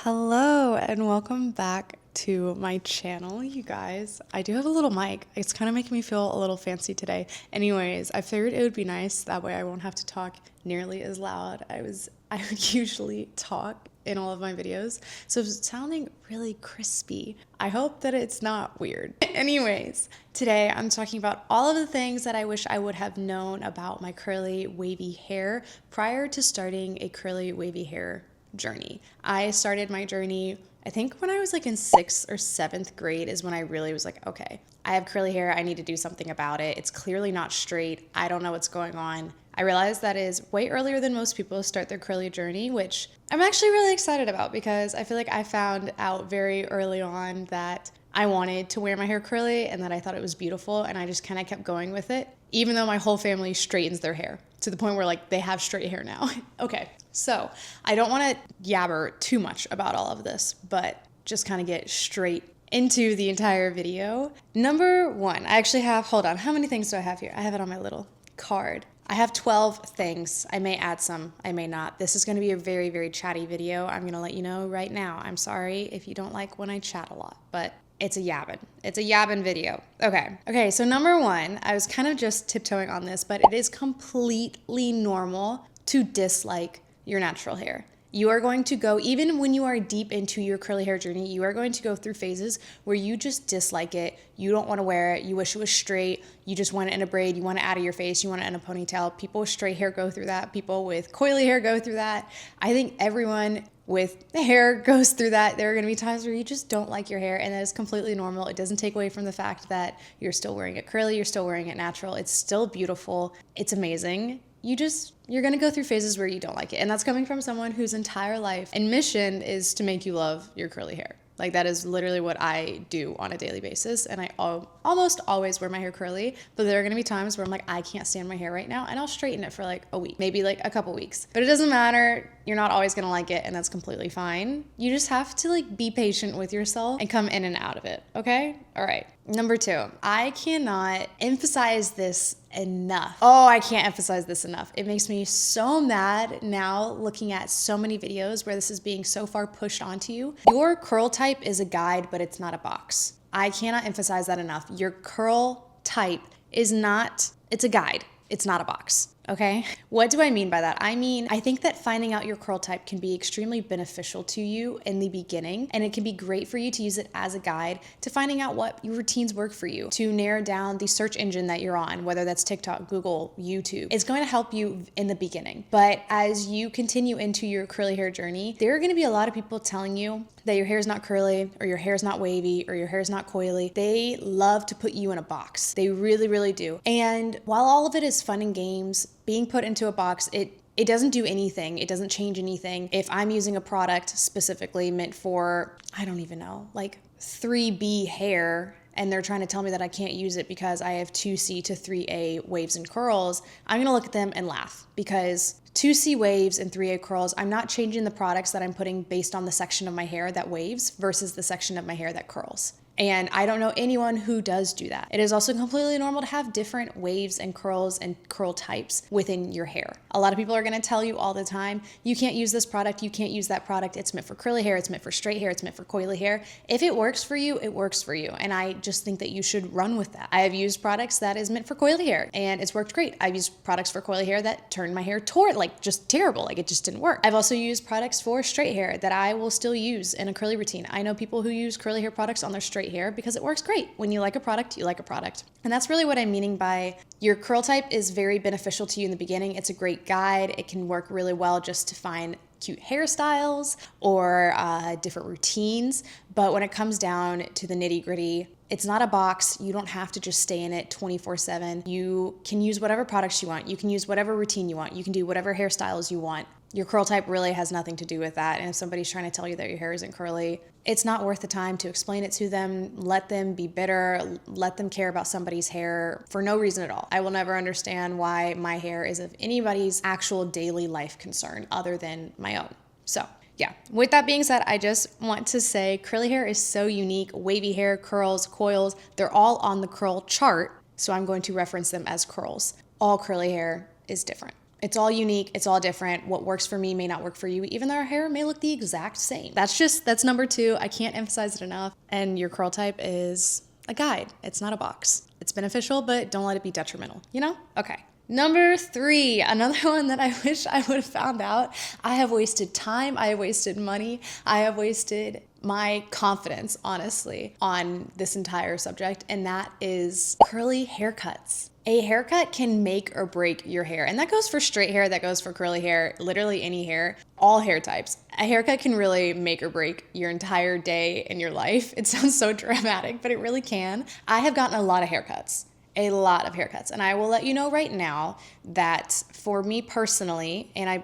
Hello and welcome back to my channel, you guys. I do have a little mic. It's kind of making me feel a little fancy today. Anyways, I figured it would be nice. That way I won't have to talk nearly as loud. I would usually talk in all of my videos. So if it's sounding really crispy, I hope that it's not weird. Anyways, today I'm talking about all of the things that I wish I would have known about my curly wavy hair prior to starting a curly wavy hair journey. I started my journey, I think when I was like in 6th or 7th grade is when I really was like, okay, I have curly hair. I need to do something about it. It's clearly not straight. I don't know what's going on. I realized that is way earlier than most people start their curly journey, which I'm actually really excited about because I feel like I found out very early on that I wanted to wear my hair curly and that I thought it was beautiful, and I just kind of kept going with it, even though my whole family straightens their hair to the point where like they have straight hair now. Okay, so I don't want to yabber too much about all of this, but just kind of get straight into the entire video. Number one, I actually have, hold on, how many things do I have here? I have it on my little card. I have 12 things. I may add some, I may not. This is going to be a very, very chatty video. I'm going to let you know right now. I'm sorry if you don't like when I chat a lot, but it's a yabbin'. It's a yabbin' video. Okay, so number one, I was kind of just tiptoeing on this, but it is completely normal to dislike your natural hair. You are going to go, even when you are deep into your curly hair journey, you are going to go through phases where you just dislike it. You don't want to wear it. You wish it was straight. You just want it in a braid. You want it out of your face. You want it in a ponytail. People with straight hair go through that. People with coily hair go through that. I think everyone with hair goes through that. There are going to be times where you just don't like your hair, and that is completely normal. It doesn't take away from the fact that you're still wearing it curly. You're still wearing it natural. It's still beautiful. It's amazing. You're going to go through phases where you don't like it. And that's coming from someone whose entire life and mission is to make you love your curly hair. Like, that is literally what I do on a daily basis. And I almost always wear my hair curly, but there are going to be times where I'm like, I can't stand my hair right now. And I'll straighten it for like a week, maybe like a couple weeks, but it doesn't matter. You're not always going to like it, and that's completely fine. You just have to like be patient with yourself and come in and out of it. Okay. All right. Number two, I cannot emphasize this enough. Oh, I can't emphasize this enough. It makes me so mad now looking at so many videos where this is being so far pushed onto you. Your curl type is a guide, but it's not a box. I cannot emphasize that enough. Your curl type is not, it's a guide. It's not a box. Okay. What do I mean by that? I mean, I think that finding out your curl type can be extremely beneficial to you in the beginning, and it can be great for you to use it as a guide to finding out what your routines work for you, to narrow down the search engine that you're on, whether that's TikTok, Google, YouTube. It's going to help you in the beginning. But as you continue into your curly hair journey, there are going to be a lot of people telling you that your hair is not curly, or your hair is not wavy, or your hair is not coily. They love to put you in a box. They really, really do. And while all of it is fun and games, being put into a box, it doesn't do anything. It doesn't change anything. If I'm using a product specifically meant for, I don't even know, like 3B hair, and they're trying to tell me that I can't use it because I have 2C to 3A waves and curls, I'm gonna look at them and laugh, because 2C waves and 3A curls, I'm not changing the products that I'm putting based on the section of my hair that waves versus the section of my hair that curls. And I don't know anyone who does do that. It is also completely normal to have different waves and curls and curl types within your hair. A lot of people are gonna tell you all the time, you can't use this product, you can't use that product. It's meant for curly hair, it's meant for straight hair, it's meant for coily hair. If it works for you, it works for you. And I just think that you should run with that. I have used products that is meant for coily hair, and it's worked great. I've used products for coily hair that turned my hair like just terrible, like it just didn't work. I've also used products for straight hair that I will still use in a curly routine. I know people who use curly hair products on their straight hair because it works great. When you like a product, you like a product. And that's really what I'm meaning by your curl type is very beneficial to you in the beginning. It's a great guide. It can work really well just to find cute hairstyles or different routines. But when it comes down to the nitty gritty, it's not a box. You don't have to just stay in it 24/7. You can use whatever products you want. You can use whatever routine you want. You can do whatever hairstyles you want. Your curl type really has nothing to do with that. And if somebody's trying to tell you that your hair isn't curly, it's not worth the time to explain it to them. Let them be bitter. Let them care about somebody's hair for no reason at all. I will never understand why my hair is of anybody's actual daily life concern other than my own. So yeah, with that being said, I just want to say curly hair is so unique. Wavy hair, curls, coils, they're all on the curl chart. So I'm going to reference them as curls. All curly hair is different. It's all unique. It's all different. What works for me may not work for you, even though our hair may look the exact same. That's number 2. I can't emphasize it enough. And your curl type is a guide. It's not a box. It's beneficial, but don't let it be detrimental, you know? Okay. Number 3, another one that I wish I would have found out. I have wasted time. I have wasted money. I have wasted my confidence, honestly, on this entire subject, and that is curly haircuts. A haircut can make or break your hair, and that goes for straight hair, that goes for curly hair, literally any hair, all hair types. A haircut can really make or break your entire day and your life. It sounds so dramatic, but it really can. I have gotten a lot of haircuts. And I will let you know right now that for me personally, and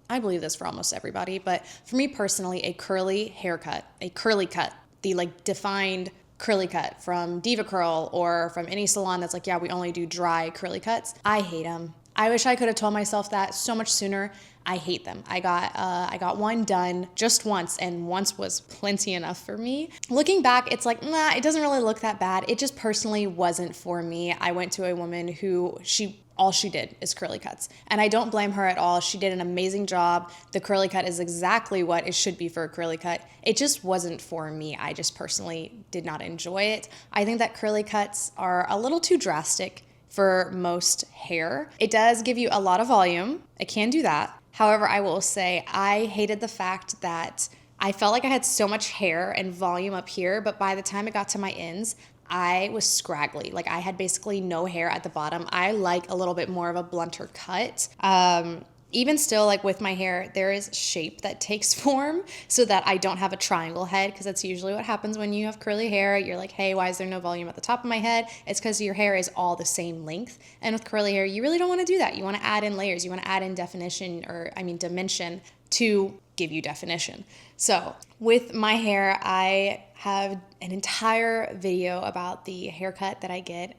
I believe this for almost everybody, but for me personally, a curly haircut, a curly cut, the like defined curly cut from Diva Curl or from any salon that's like, yeah, we only do dry curly cuts. I hate them. I wish I could have told myself that so much sooner. I hate them. I got one done just once, and once was plenty enough for me. Looking back, it's like, nah, it doesn't really look that bad. It just personally wasn't for me. I went to a woman who all she did is curly cuts. And I don't blame her at all. She did an amazing job. The curly cut is exactly what it should be for a curly cut. It just wasn't for me. I just personally did not enjoy it. I think that curly cuts are a little too drastic for most hair. It does give you a lot of volume. It can do that. However, I will say I hated the fact that I felt like I had so much hair and volume up here, but by the time it got to my ends, I was scraggly. Like I had basically no hair at the bottom. I like a little bit more of a blunter cut. Even still, like with my hair, there is shape that takes form so that I don't have a triangle head, because that's usually what happens when you have curly hair. You're like, hey, why is there no volume at the top of my head? It's because your hair is all the same length. And with curly hair, you really don't want to do that. You want to add in layers. You want to add in dimension to give you definition. So with my hair, I have an entire video about the haircut that I get.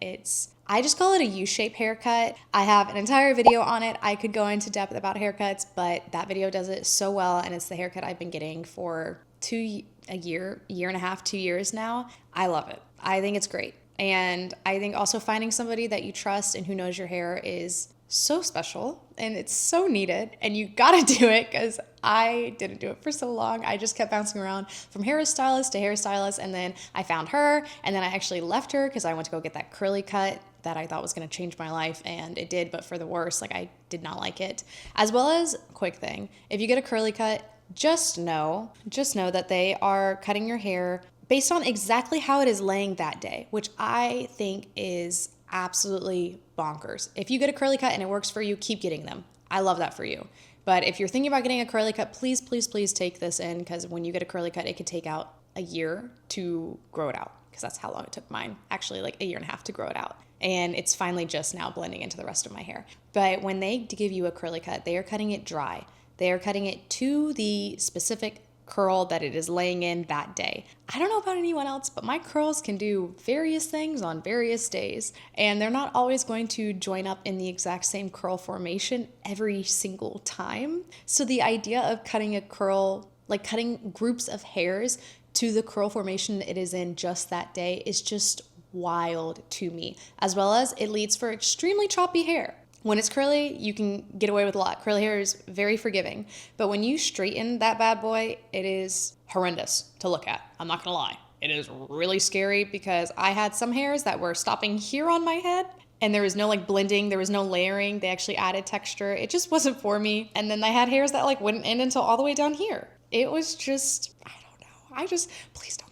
I just call it a U-shape haircut. I have an entire video on it. I could go into depth about haircuts, but that video does it so well, and it's the haircut I've been getting for a year and a half, 2 years now. I love it. I think it's great. And I think also finding somebody that you trust and who knows your hair is so special, and it's so needed, and you gotta do it, because I didn't do it for so long. I just kept bouncing around from hairstylist to hairstylist, and then I found her, and then I actually left her because I went to go get that curly cut that I thought was going to change my life, and it did, but for the worse. Like, I did not like it. As well as, quick thing, if you get a curly cut, just know that they are cutting your hair based on exactly how it is laying that day, which I think is absolutely bonkers. If you get a curly cut and it works for you, keep getting them. I love that for you. But if you're thinking about getting a curly cut, please, please, please take this in, because when you get a curly cut, it could take out a year to grow it out, because that's how long it took mine. Actually, like a year and a half to grow it out. And it's finally just now blending into the rest of my hair. But when they give you a curly cut, they are cutting it dry. They are cutting it to the specific curl that it is laying in that day. I don't know about anyone else, but my curls can do various things on various days, and they're not always going to join up in the exact same curl formation every single time. So the idea of cutting a curl, like cutting groups of hairs to the curl formation it is in just that day, is just wild to me. As well as it leads for extremely choppy hair. When it's curly, you can get away with a lot. Curly hair is very forgiving. But when you straighten that bad boy, it is horrendous to look at. I'm not gonna lie. It is really scary, because I had some hairs that were stopping here on my head, and there was no like blending, there was no layering. They actually added texture. It just wasn't for me. And then I had hairs that like wouldn't end until all the way down here. It was just, I don't know. Please don't.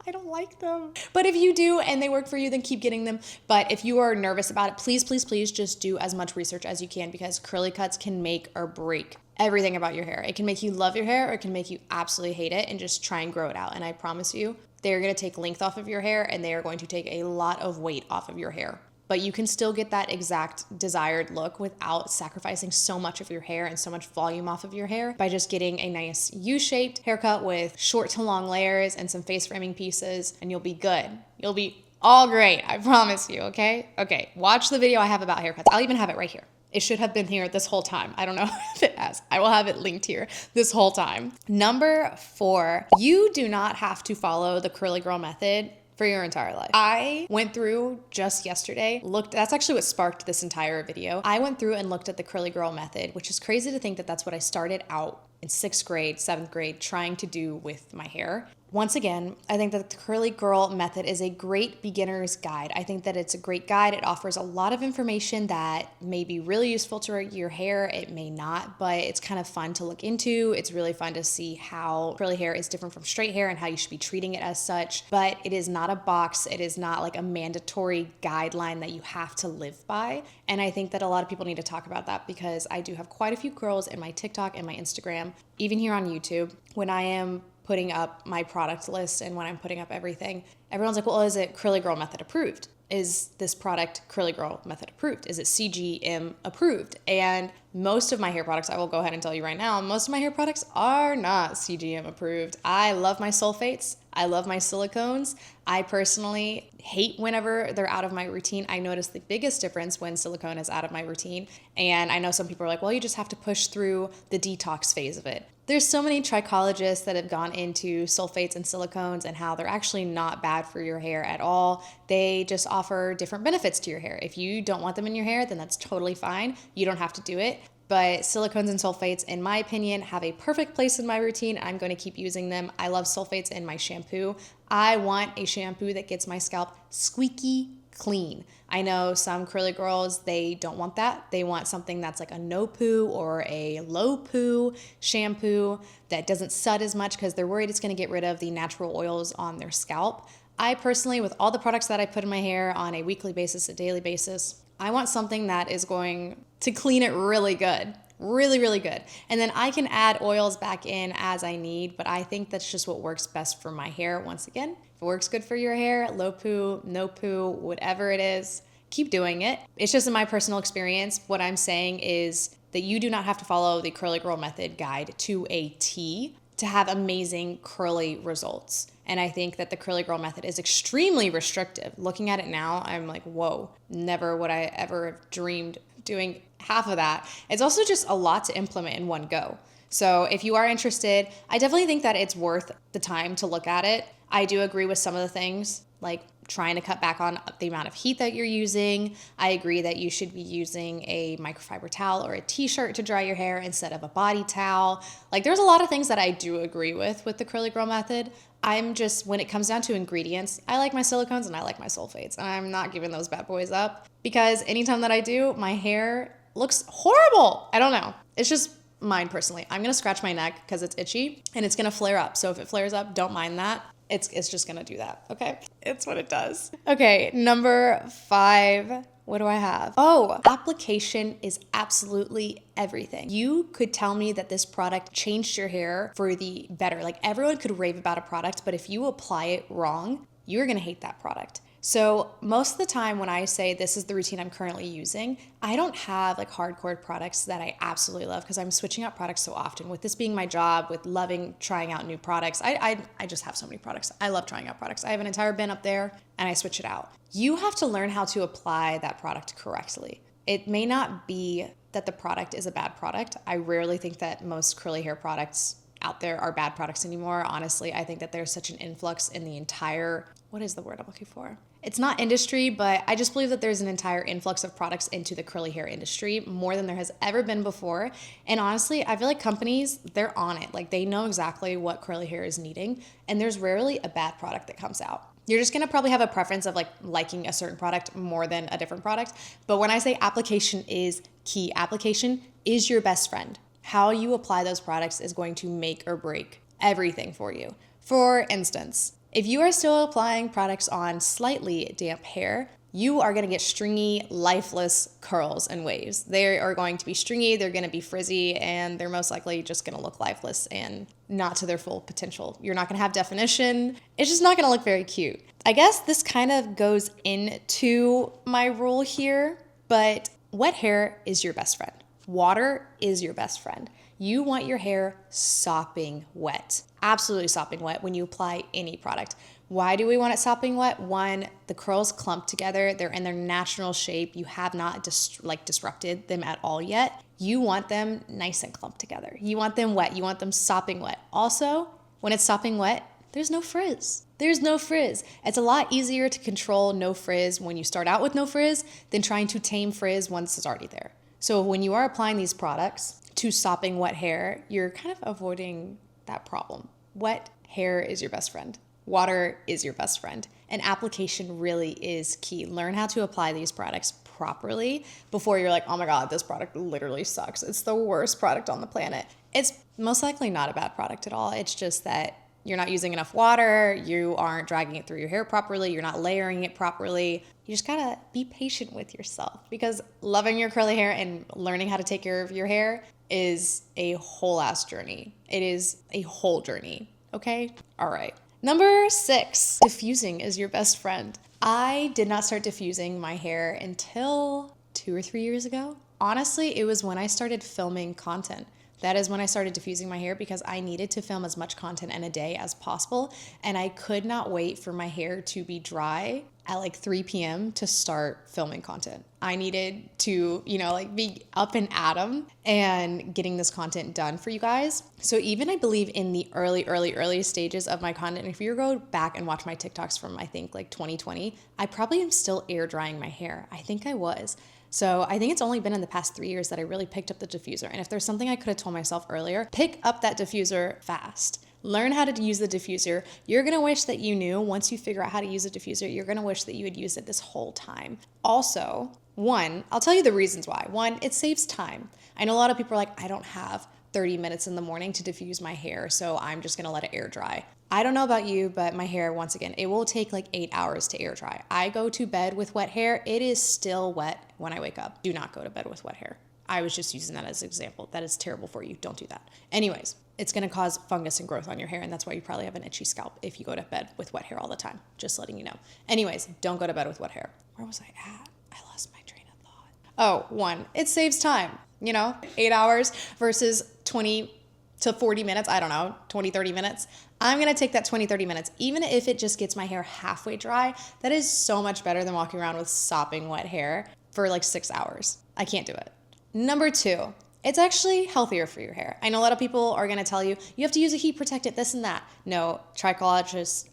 I don't like them. But if you do and they work for you, then keep getting them. But if you are nervous about it, please, please, please just do as much research as you can, because curly cuts can make or break everything about your hair. It can make you love your hair, or it can make you absolutely hate it and just try and grow it out. And I promise you, they're going to take length off of your hair, and they are going to take a lot of weight off of your hair. But you can still get that exact desired look without sacrificing so much of your hair and so much volume off of your hair, by just getting a nice U-shaped haircut with short to long layers and some face framing pieces, and you'll be good. You'll be all great, I promise you, okay? Okay, watch the video I have about haircuts. I'll even have it right here. It should have been here this whole time. I don't know if it has. I will have it linked here this whole time. Number 4, you do not have to follow the curly girl method for your entire life. I went through just yesterday, that's actually what sparked this entire video. I went through and looked at the curly girl method, which is crazy to think that that's what I started out in 6th grade, 7th grade, trying to do with my hair. Once again, I think that the curly girl method is a great beginner's guide. I think that it's a great guide. It offers a lot of information that may be really useful to your hair. It may not, but it's kind of fun to look into. It's really fun to see how curly hair is different from straight hair and how you should be treating it as such. But it is not a box. It is not like a mandatory guideline that you have to live by. And I think that a lot of people need to talk about that, because I do have quite a few girls in my TikTok and my Instagram, even here on YouTube, when I am putting up my product list and when I'm putting up everything, everyone's like, well, is it curly girl method approved? Is this product curly girl method approved? Is it CGM approved? And most of my hair products, I will go ahead and tell you right now, most of my hair products are not CGM approved. I love my sulfates. I love my silicones. I personally hate whenever they're out of my routine. I notice the biggest difference when silicone is out of my routine. And I know some people are like, well, you just have to push through the detox phase of it. There's so many trichologists that have gone into sulfates and silicones and how they're actually not bad for your hair at all. They just offer different benefits to your hair. If you don't want them in your hair, then that's totally fine. You don't have to do it. But silicones and sulfates, in my opinion, have a perfect place in my routine. I'm going to keep using them. I love sulfates in my shampoo. I want a shampoo that gets my scalp squeaky clean. I know some curly girls, they don't want that. They want something that's like a no poo or a low poo shampoo that doesn't sud as much because they're worried it's going to get rid of the natural oils on their scalp. I personally, with all the products that I put in my hair on a weekly basis, a daily basis, I want something that is going to clean it really good. Really, really good. And then I can add oils back in as I need, but I think that's just what works best for my hair. Once again, if it works good for your hair, low poo, no poo, whatever it is, keep doing it. It's just in my personal experience. What I'm saying is that you do not have to follow the curly girl method guide to a T to have amazing curly results. And I think that the curly girl method is extremely restrictive. Looking at it now, I'm like, whoa, never would I ever have dreamed doing half of that. It's also just a lot to implement in one go. So if you are interested, I definitely think that it's worth the time to look at it. I do agree with some of the things, like trying to cut back on the amount of heat that you're using. I agree that you should be using a microfiber towel or a t-shirt to dry your hair instead of a body towel. Like there's a lot of things that I do agree with the curly girl method. I'm just, when it comes down to ingredients, I like my silicones and I like my sulfates. And I'm not giving those bad boys up because anytime that I do, my hair looks horrible. I don't know. It's just mine personally. I'm going to scratch my neck because it's itchy and it's going to flare up. So if it flares up, don't mind that. It's just going to do that. Okay. It's what it does. Okay. Number 5. What do I have? Oh, application is absolutely everything. You could tell me that this product changed your hair for the better. Like everyone could rave about a product, but if you apply it wrong, you're going to hate that product. So most of the time when I say this is the routine I'm currently using, I don't have like hardcore products that I absolutely love because I'm switching out products so often. With this being my job, with loving trying out new products, I just have so many products. I love trying out products. I have an entire bin up there and I switch it out. You have to learn how to apply that product correctly. It may not be that the product is a bad product. I rarely think that most curly hair products out there are bad products anymore. Honestly, I think that there's such an influx in the entire, what is the word I'm looking for? It's not industry, but I just believe that there's an entire influx of products into the curly hair industry, more than there has ever been before. And honestly, I feel like companies, they're on it. Like they know exactly what curly hair is needing, and there's rarely a bad product that comes out. You're just gonna probably have a preference of like liking a certain product more than a different product. But when I say application is key, application is your best friend. How you apply those products is going to make or break everything for you. For instance, if you are still applying products on slightly damp hair, you are going to get stringy, lifeless curls and waves. They are going to be stringy, they're going to be frizzy, and they're most likely just going to look lifeless and not to their full potential. You're not going to have definition. It's just not going to look very cute. I guess this kind of goes into my rule here, but wet hair is your best friend. Water is your best friend. You want your hair sopping wet, absolutely sopping wet when you apply any product. Why do we want it sopping wet? One, the curls clump together. They're in their natural shape. You have not disrupted them at all yet. You want them nice and clumped together. You want them wet. You want them sopping wet. Also, when it's sopping wet, there's no frizz. There's no frizz. It's a lot easier to control no frizz when you start out with no frizz than trying to tame frizz once it's already there. So when you are applying these products to sopping wet hair, you're kind of avoiding that problem. Wet hair is your best friend. Water is your best friend. And application really is key. Learn how to apply these products properly before you're like, oh my God, this product literally sucks. It's the worst product on the planet. It's most likely not a bad product at all. It's just that you're not using enough water, you aren't dragging it through your hair properly, you're not layering it properly. You just gotta be patient with yourself, because loving your curly hair and learning how to take care of your hair is a whole ass journey. It is a whole journey, okay? All right. Number 6, diffusing is your best friend. I did not start diffusing my hair until 2 or 3 years ago. Honestly, it was when I started filming content. That is when I started diffusing my hair, because I needed to film as much content in a day as possible. And I could not wait for my hair to be dry at like 3 p.m. to start filming content. I needed to, be up and at 'em and getting this content done for you guys. So even I believe in the early stages of my content, if you go back and watch my TikToks from I think like 2020, I probably am still air drying my hair. I think I was. So I think it's only been in the past 3 years that I really picked up the diffuser. And if there's something I could have told myself earlier, pick up that diffuser fast. Learn how to use the diffuser. You're gonna wish that you knew. Once you figure out how to use a diffuser, you're gonna wish that you had used it this whole time. Also, I'll tell you the reasons why. 1, it saves time. I know a lot of people are like, I don't have 30 minutes in the morning to diffuse my hair, so I'm just gonna let it air dry. I don't know about you, but my hair, once again, it will take like 8 hours to air dry. I go to bed with wet hair. It is still wet when I wake up. Do not go to bed with wet hair. I was just using that as an example. That is terrible for you. Don't do that. Anyways, it's gonna cause fungus and growth on your hair, and that's why you probably have an itchy scalp if you go to bed with wet hair all the time. Just letting you know. Anyways, don't go to bed with wet hair. Where was I at? I lost my train of thought. Oh, 1, it saves time. 8 hours versus 20 to 40 minutes, I don't know, 20, 30 minutes. I'm gonna take that 20, 30 minutes, even if it just gets my hair halfway dry. That is so much better than walking around with sopping wet hair for like 6 hours. I can't do it. Number 2, it's actually healthier for your hair. I know a lot of people are gonna tell you have to use a heat protectant, this and that. No, trichologists,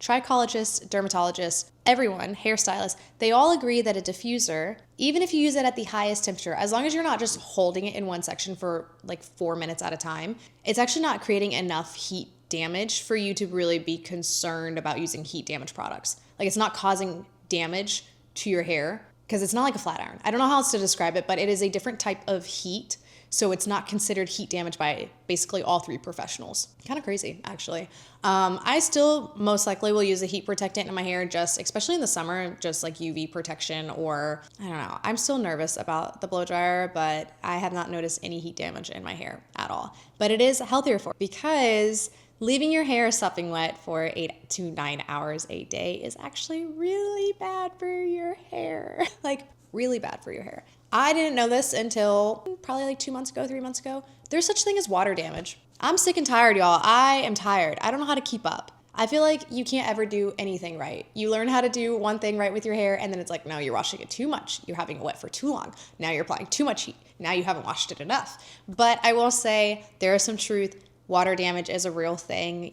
dermatologists, everyone, hairstylists, they all agree that a diffuser, even if you use it at the highest temperature, as long as you're not just holding it in one section for like 4 minutes at a time, it's actually not creating enough heat damage for you to really be concerned about using heat damage products. Like, it's not causing damage to your hair because it's not like a flat iron. I don't know how else to describe it, but it is a different type of heat. So it's not considered heat damage by basically all 3 professionals. Kind of crazy, actually. I still most likely will use a heat protectant in my hair, just especially in the summer, just like UV protection, or I don't know. I'm still nervous about the blow dryer, but I have not noticed any heat damage in my hair at all. But it is healthier for, because leaving your hair sopping wet for 8 to 9 hours a day is actually really bad for your hair. Like, really bad for your hair. I didn't know this until probably like 2 months ago, 3 months ago. There's such thing as water damage. I'm sick and tired, y'all. I am tired. I don't know how to keep up. I feel like you can't ever do anything right. You learn how to do one thing right with your hair, and then it's like, no, you're washing it too much. You're having it wet for too long. Now you're applying too much heat. Now you haven't washed it enough. But I will say there is some truth. Water damage is a real thing.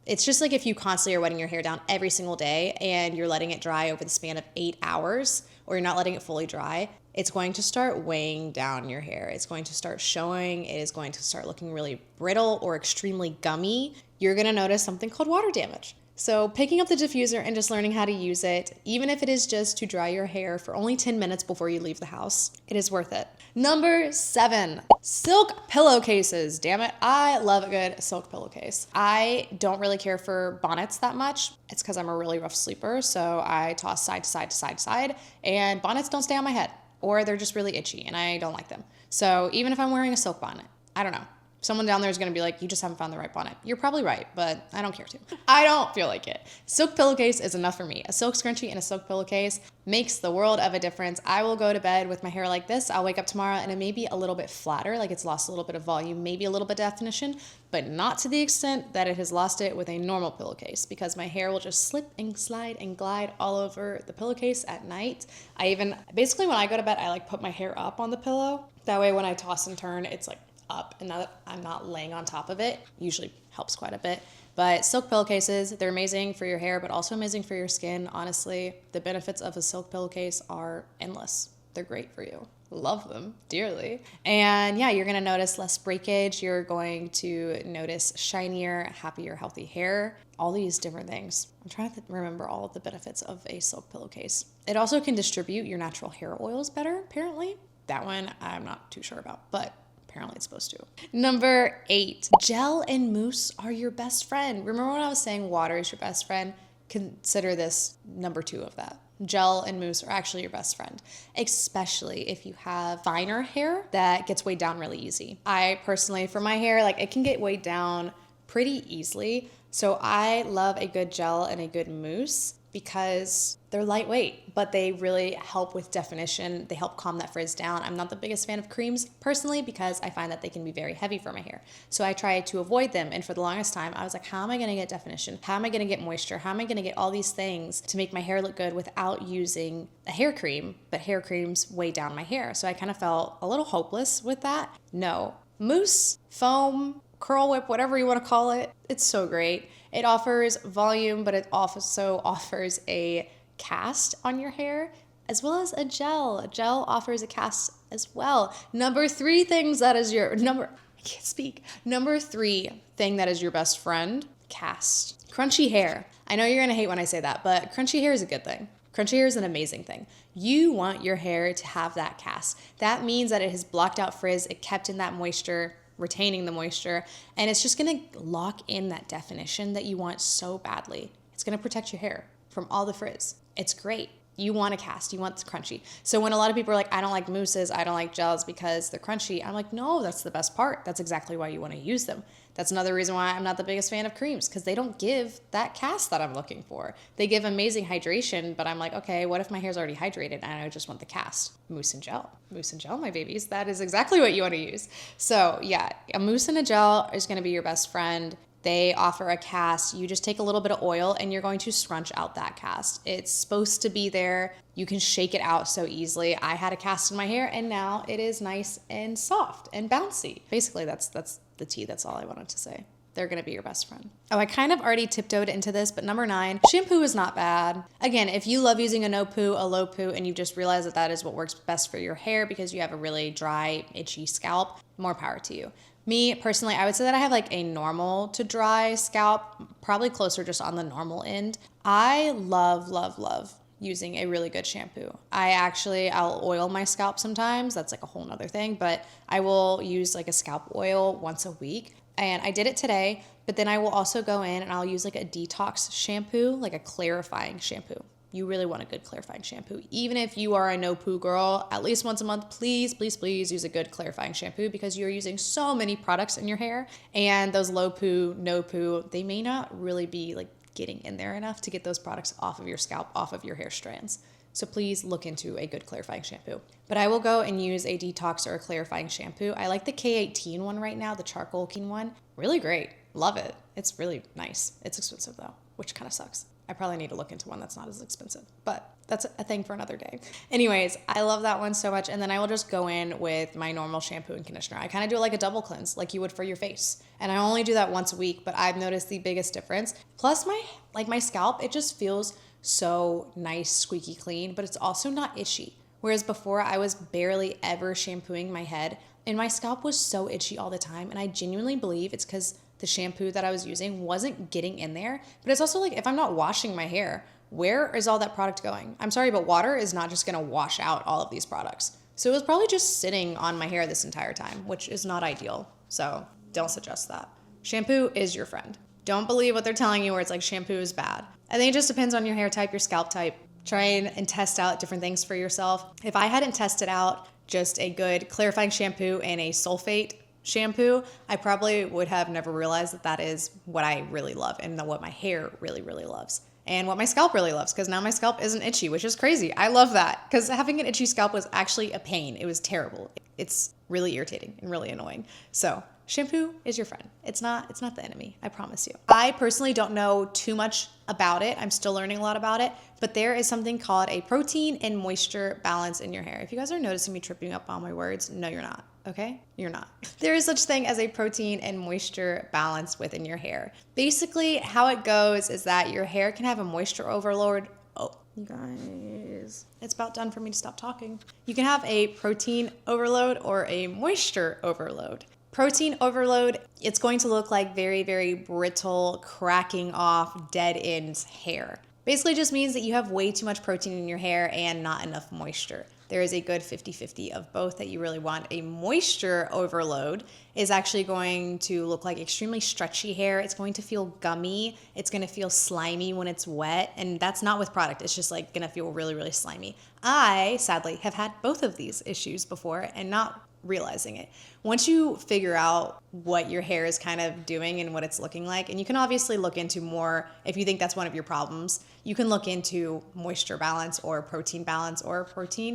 It's just like if you constantly are wetting your hair down every single day and you're letting it dry over the span of 8 hours, or you're not letting it fully dry, it's going to start weighing down your hair. It's going to start showing. It is going to start looking really brittle or extremely gummy. You're going to notice something called water damage. So picking up the diffuser and just learning how to use it, even if it is just to dry your hair for only 10 minutes before you leave the house, it is worth it. Number 7, silk pillowcases. Damn it, I love a good silk pillowcase. I don't really care for bonnets that much. It's because I'm a really rough sleeper, so I toss side to side to side to side, and bonnets don't stay on my head, or they're just really itchy, and I don't like them. So even if I'm wearing a silk bonnet, I don't know. Someone down there is going to be like, you just haven't found the right bonnet. You're probably right, but I don't care to. I don't feel like it. Silk pillowcase is enough for me. A silk scrunchie and a silk pillowcase makes the world of a difference. I will go to bed with my hair like this. I'll wake up tomorrow and it may be a little bit flatter, like it's lost a little bit of volume, maybe a little bit of definition, but not to the extent that it has lost it with a normal pillowcase, because my hair will just slip and slide and glide all over the pillowcase at night. Basically when I go to bed, I like put my hair up on the pillow. That way when I toss and turn, it's like up, and now that I'm not laying on top of it, usually helps quite a bit. But silk pillowcases, they're amazing for your hair, but also amazing for your skin. Honestly, the benefits of a silk pillowcase are endless. They're great for you. Love them dearly. And yeah, you're going to notice less breakage. You're going to notice shinier, happier, healthy hair. All these different things. I'm trying to remember all of the benefits of a silk pillowcase. It also can distribute your natural hair oils better, apparently. That one I'm not too sure about, but apparently it's supposed to. Number 8, gel and mousse are your best friend. Remember when I was saying water is your best friend? Consider this number 2 of that. Gel and mousse are actually your best friend, especially if you have finer hair that gets weighed down really easy. I personally, for my hair, like it can get weighed down pretty easily. So I love a good gel and a good mousse because they're lightweight, but they really help with definition. They help calm that frizz down. I'm not the biggest fan of creams personally because I find that they can be very heavy for my hair. So I try to avoid them. And for the longest time, I was like, how am I going to get definition? How am I going to get moisture? How am I going to get all these things to make my hair look good without using a hair cream? But hair creams weigh down my hair. So I kind of felt a little hopeless with that. No. Mousse, foam, curl whip, whatever you want to call it, it's so great. It offers volume, but it also offers a cast on your hair as well as a gel. A gel offers a cast as well. Number 3 things that is your number 3 thing that is your best friend, cast. Crunchy hair. I know you're going to hate when I say that, but crunchy hair is a good thing. Crunchy hair is an amazing thing. You want your hair to have that cast. That means that it has blocked out frizz, it kept in that moisture, retaining the moisture, and it's just gonna lock in that definition that you want so badly. It's gonna protect your hair from all the frizz. It's great. You want a cast, you want the crunchy. So when a lot of people are like, I don't like mousses, I don't like gels because they're crunchy, I'm like, no, that's the best part. That's exactly why you want to use them. That's another reason why I'm not the biggest fan of creams, because they don't give that cast that I'm looking for. They give amazing hydration, but I'm like, okay, what if my hair's already hydrated and I just want the cast? Mousse and gel. Mousse and gel, my babies. That is exactly what you want to use. So yeah, a mousse and a gel is going to be your best friend. They offer a cast. You just take a little bit of oil and you're going to scrunch out that cast. It's supposed to be there. You can shake it out so easily. I had a cast in my hair and now it is nice and soft and bouncy. Basically, that's the tea. That's all I wanted to say. They're going to be your best friend. Oh, I kind of already tiptoed into this, but number 9, shampoo is not bad. Again, if you love using a no poo, a low poo, and you just realize that that is what works best for your hair because you have a really dry, itchy scalp, more power to you. Me, personally, I would say that I have like a normal to dry scalp, probably closer just on the normal end. I love, love, love using a really good shampoo. I'll oil my scalp sometimes. That's like a whole nother thing, but I will use like a scalp oil once a week. And I did it today, but then I will also go in and I'll use like a detox shampoo, like a clarifying shampoo. You really want a good clarifying shampoo. Even if you are a no poo girl, at least once a month, please, please, please use a good clarifying shampoo because you're using so many products in your hair, and those low poo, no poo, they may not really be like getting in there enough to get those products off of your scalp, off of your hair strands. So please look into a good clarifying shampoo. But I will go and use a detox or a clarifying shampoo. I like the K18 one right now, the charcoal one. Really great. Love it. It's really nice. It's expensive though, which kind of sucks. I probably need to look into one that's not as expensive, but that's a thing for another day. Anyways, I love that one so much. And then I will just go in with my normal shampoo and conditioner. I kind of do like a double cleanse like you would for your face. And I only do that once a week, but I've noticed the biggest difference. Plus my scalp, it just feels so nice, squeaky clean, but it's also not itchy. Whereas before I was barely ever shampooing my head and my scalp was so itchy all the time. And I genuinely believe it's because the shampoo that I was using wasn't getting in there. But it's also like, if I'm not washing my hair, where is all that product going? I'm sorry, but water is not just gonna wash out all of these products. So it was probably just sitting on my hair this entire time, which is not ideal. So don't suggest that. Shampoo is your friend. Don't believe what they're telling you where it's like shampoo is bad. I think it just depends on your hair type, your scalp type. Try and test out different things for yourself. If I hadn't tested out just a good clarifying shampoo and a sulfate shampoo, I probably would have never realized that that is what I really love and what my hair really, really loves and what my scalp really loves, because now my scalp isn't itchy, which is crazy. I love that because having an itchy scalp was actually a pain. It was terrible. It's really irritating and really annoying. So shampoo is your friend. It's not the enemy, I promise you. I personally don't know too much about it. I'm still learning a lot about it, but there is something called a protein and moisture balance in your hair. If you guys are noticing me tripping up on my words, no, you're not. okay? You're not. There is such thing as a protein and moisture balance within your hair. Basically, how it goes is that your hair can have a moisture overload. Oh, you guys, it's about done for me to stop talking. You can have a protein overload or a moisture overload. Protein overload, it's going to look like very, very brittle, cracking off, dead ends hair. Basically just means that you have way too much protein in your hair and not enough moisture. There is a good 50-50 of both that you really want. A moisture overload is actually going to look like extremely stretchy hair. It's going to feel gummy. It's going to feel slimy when it's wet. And that's not with product. It's just like going to feel really, really slimy. I, sadly, have had both of these issues before and not realizing it. Once you figure out what your hair is kind of doing and what it's looking like, and you can obviously look into more, if you think that's one of your problems, you can look into moisture balance or protein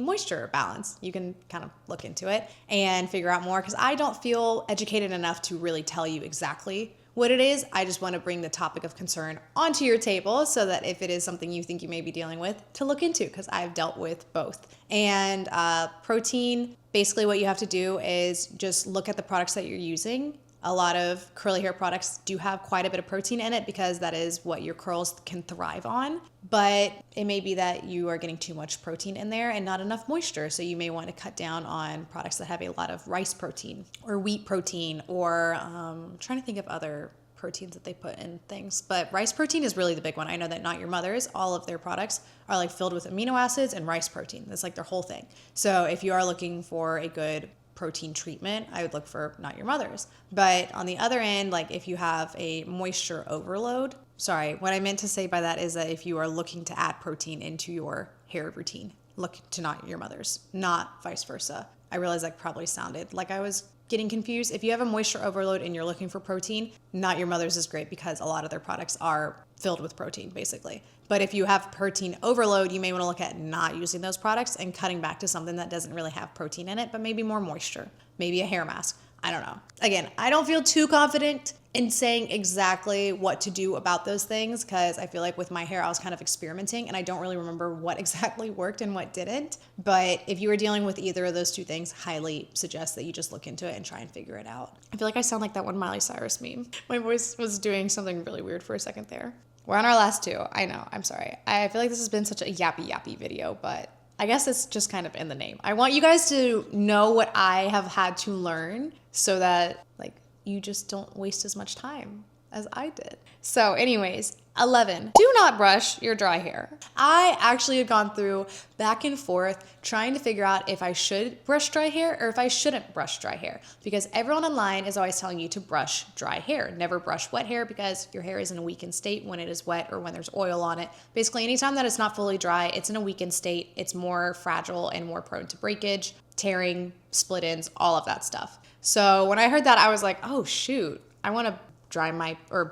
moisture balance. You can kind of look into it and figure out more, because I don't feel educated enough to really tell you exactly what it is. I just want to bring the topic of concern onto your table so that if it is something you think you may be dealing with, to look into, because I've dealt with both. And protein, basically what you have to do is just look at the products that you're using. A lot of curly hair products do have quite a bit of protein in it because that is what your curls can thrive on. But it may be that you are getting too much protein in there and not enough moisture. So you may want to cut down on products that have a lot of rice protein or wheat protein, or I'm trying to think of other proteins that they put in things. But rice protein is really the big one. I know that Not Your Mother's, all of their products are like filled with amino acids and rice protein. That's like their whole thing. So if you are looking for a good protein treatment, I would look for Not Your Mother's. But on the other end, like if you have a moisture overload, sorry, what I meant to say by that is that if you are looking to add protein into your hair routine, look to Not Your Mother's, not vice versa. I realize that probably sounded like I was getting confused. If you have a moisture overload and you're looking for protein, Not Your Mother's is great because a lot of their products are filled with protein, basically. But if you have protein overload, you may want to look at not using those products and cutting back to something that doesn't really have protein in it, but maybe more moisture, maybe a hair mask. I don't know. Again, I don't feel too confident in saying exactly what to do about those things, because I feel like with my hair, I was kind of experimenting and I don't really remember what exactly worked and what didn't. But if you are dealing with either of those two things, highly suggest that you just look into it and try and figure it out. I feel like I sound like that one Miley Cyrus meme. My voice was doing something really weird for a second there. We're on our last two. I know, I'm sorry. I feel like this has been such a yappy video, but I guess it's just kind of in the name. I want you guys to know what I have had to learn so that like you just don't waste as much time as I did. So anyways, 11, do not brush your dry hair. I actually had gone through back and forth trying to figure out if I should brush dry hair or if I shouldn't brush dry hair, because everyone online is always telling you to brush dry hair. Never brush wet hair because your hair is in a weakened state when it is wet or when there's oil on it. Basically, anytime that it's not fully dry, it's in a weakened state. It's more fragile and more prone to breakage, tearing, split ends, all of that stuff. So when I heard that, I was like, oh shoot, I want to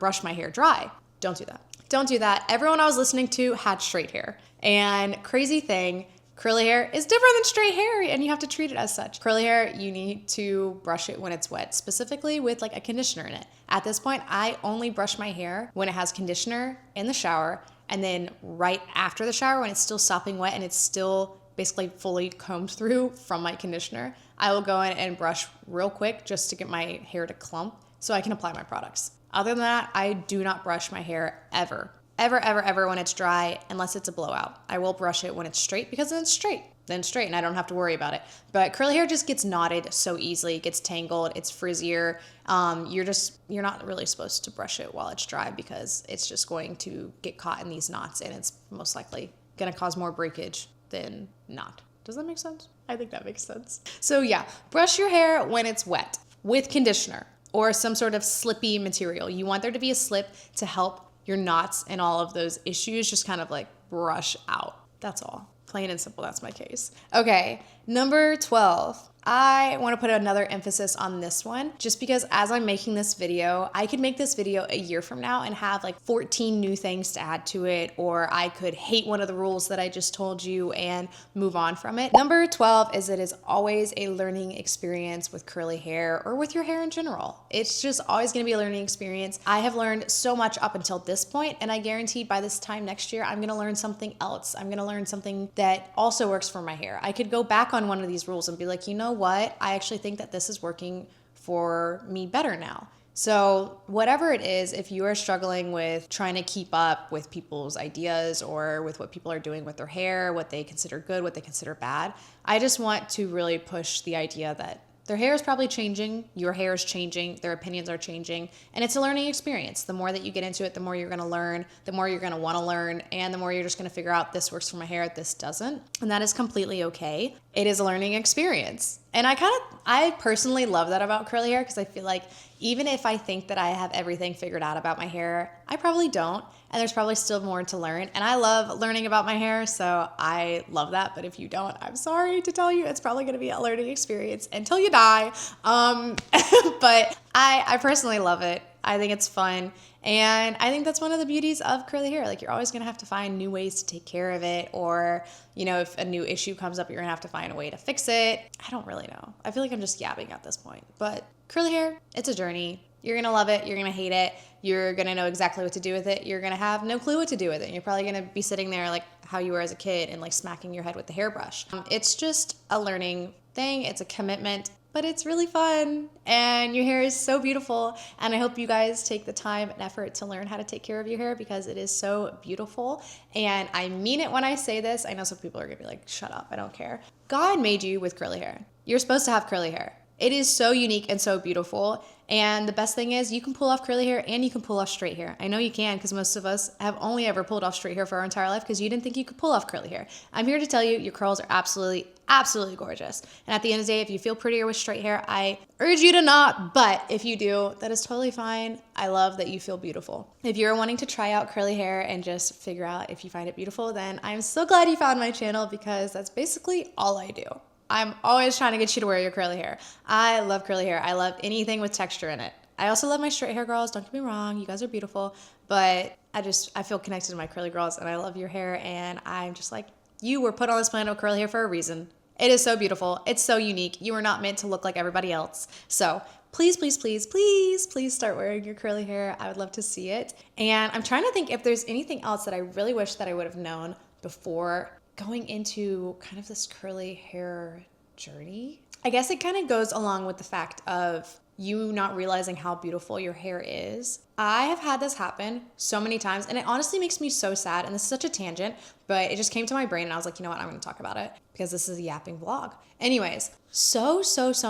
brush my hair dry. Don't do that. Don't do that. Everyone I was listening to had straight hair. And crazy thing, curly hair is different than straight hair and you have to treat it as such. Curly hair, you need to brush it when it's wet, specifically with like a conditioner in it. At this point, I only brush my hair when it has conditioner in the shower, and then right after the shower when it's still sopping wet and it's still basically fully combed through from my conditioner, I will go in and brush real quick just to get my hair to clump so I can apply my products. Other than that, I do not brush my hair ever when it's dry, unless it's a blowout. I will brush it when it's straight because then it's straight, and I don't have to worry about it. But curly hair just gets knotted so easily, it gets tangled, it's frizzier. You're not really supposed to brush it while it's dry because it's just going to get caught in these knots and it's most likely gonna cause more breakage than not. Does that make sense? I think that makes sense. So yeah, brush your hair when it's wet with conditioner or some sort of slippy material. You want there to be a slip to help your knots and all of those issues just kind of like brush out. That's all. Plain and simple, that's my case. Okay, number 12. I want to put another emphasis on this one just because as I'm making this video, I could make this video a year from now and have like 14 new things to add to it, or I could hate one of the rules that I just told you and move on from it. Number 12 is it is always a learning experience with curly hair or with your hair in general. It's just always going to be a learning experience. I have learned so much up until this point, and I guarantee by this time next year, I'm going to learn something else. I'm going to learn something that also works for my hair. I could go back on one of these rules and be like, you know what? I actually think that this is working for me better now. So whatever it is, if you are struggling with trying to keep up with people's ideas or with what people are doing with their hair, what they consider good, what they consider bad, I just want to really push the idea that their hair is probably changing, your hair is changing, their opinions are changing, and it's a learning experience. The more that you get into it, the more you're going to learn, the more you're going to want to learn, and the more you're just going to figure out this works for my hair, this doesn't. And that is completely okay. It is a learning experience. And I personally love that about curly hair, because I feel like even if I think that I have everything figured out about my hair, I probably don't. And there's probably still more to learn. And I love learning about my hair, so I love that. But if you don't, I'm sorry to tell you, it's probably going to be a learning experience until you die. But I personally love it. I think it's fun. And I think that's one of the beauties of curly hair. Like, you're always going to have to find new ways to take care of it. Or, you know, if a new issue comes up, you're going to have to find a way to fix it. I don't really know. I feel like I'm just yapping at this point. But curly hair, it's a journey. You're going to love it. You're going to hate it. You're going to know exactly what to do with it. You're going to have no clue what to do with it. You're probably going to be sitting there like how you were as a kid and like smacking your head with the hairbrush. It's just a learning thing. It's a commitment, but it's really fun. And your hair is so beautiful. And I hope you guys take the time and effort to learn how to take care of your hair, because it is so beautiful. And I mean it when I say this. I know some people are going to be like, shut up, I don't care. God made you with curly hair. You're supposed to have curly hair. It is so unique and so beautiful. And the best thing is you can pull off curly hair and you can pull off straight hair. I know you can, because most of us have only ever pulled off straight hair for our entire life because you didn't think you could pull off curly hair. I'm here to tell you, your curls are absolutely, absolutely gorgeous. And at the end of the day, if you feel prettier with straight hair, I urge you to not. But if you do, that is totally fine. I love that you feel beautiful. If you're wanting to try out curly hair and just figure out if you find it beautiful, then I'm so glad you found my channel, because that's basically all I do. I'm always trying to get you to wear your curly hair. I love curly hair. I love anything with texture in it. I also love my straight hair girls. Don't get me wrong. You guys are beautiful. But I feel connected to my curly girls, and I love your hair. And I'm just like, you were put on this planet with curly hair for a reason. It is so beautiful. It's so unique. You are not meant to look like everybody else. So please, please, please, please, please start wearing your curly hair. I would love to see it. And I'm trying to think if there's anything else that I really wish that I would have known before going into kind of this curly hair journey. I guess it kind of goes along with the fact of you not realizing how beautiful your hair is. I have had this happen so many times, and it honestly makes me so sad. And this is such a tangent, but it just came to my brain and I was like, you know what, I'm going to talk about it because this is a yapping vlog. Anyways, so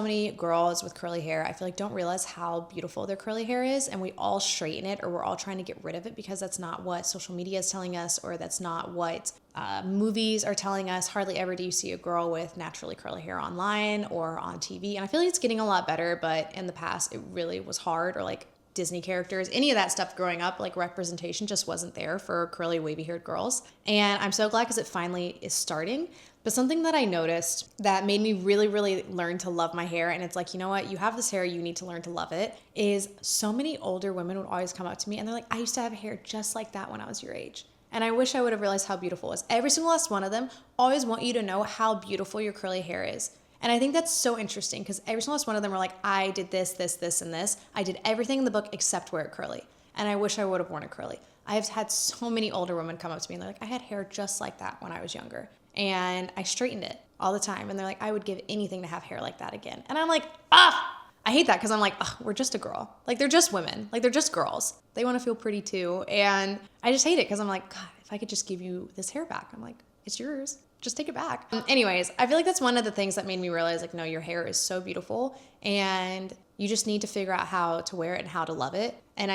many girls with curly hair, I feel like, don't realize how beautiful their curly hair is, and we all straighten it, or we're all trying to get rid of it because that's not what social media is telling us, or that's not what movies are telling us. Hardly ever do you see a girl with naturally curly hair online or on TV. And I feel like it's getting a lot better, but in the past it really was hard, or like Disney characters, any of that stuff growing up, like representation just wasn't there for curly, wavy haired girls. And I'm so glad because it finally is starting. But something that I noticed that made me really, really learn to love my hair, and it's like, you know what, you have this hair, you need to learn to love it, is so many older women would always come up to me and they're like, I used to have hair just like that when I was your age. And I wish I would have realized how beautiful it was. Every single last one of them always want you to know how beautiful your curly hair is. And I think that's so interesting, because every single last one of them are like, I did this, this, this, and this. I did everything in the book except wear it curly. And I wish I would have worn it curly. I have had so many older women come up to me and they're like, I had hair just like that when I was younger. And I straightened it all the time. And they're like, I would give anything to have hair like that again. And I'm like, I hate that, because I'm like, we're just a girl. Like, they're just women. Like, they're just girls. They want to feel pretty too. And I just hate it, because I'm like, God, if I could just give you this hair back. I'm like, it's yours. Just take it back. Anyways, I feel like that's one of the things that made me realize, like, no, your hair is so beautiful and you just need to figure out how to wear it and how to love it. And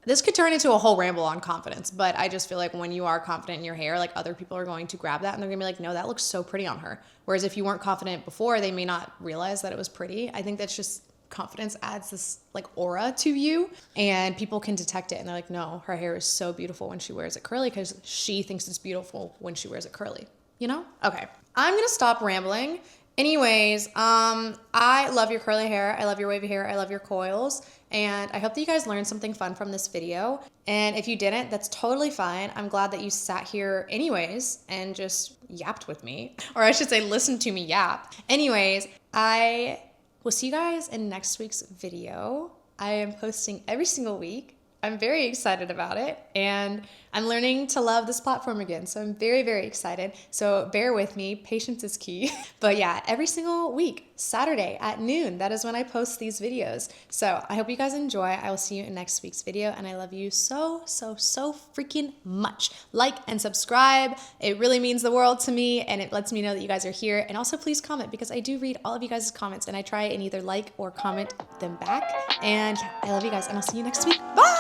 this could turn into a whole ramble on confidence, but I just feel like when you are confident in your hair, like, other people are going to grab that and they're gonna be like, no, that looks so pretty on her. Whereas if you weren't confident before, they may not realize that it was pretty. I think that's just, confidence adds this like aura to you, and people can detect it and they're like, no, her hair is so beautiful when she wears it curly because she thinks it's beautiful when she wears it curly, you know? Okay, I'm gonna stop rambling. Anyways, I love your curly hair. I love your wavy hair. I love your coils. And I hope that you guys learned something fun from this video. And if you didn't, that's totally fine. I'm glad that you sat here anyways and just yapped with me. Or I should say, listened to me yap. Anyways, we'll see you guys in next week's video. I am posting every single week. I'm very excited about it, and I'm learning to love this platform again. So I'm very, very excited. So bear with me. Patience is key. But yeah, every single week, Saturday at noon, that is when I post these videos. So I hope you guys enjoy. I will see you in next week's video, and I love you so, so, so freaking much. Like and subscribe. It really means the world to me, and it lets me know that you guys are here. And also please comment, because I do read all of you guys' comments, and I try and either like or comment them back. And yeah, I love you guys, and I'll see you next week. Bye!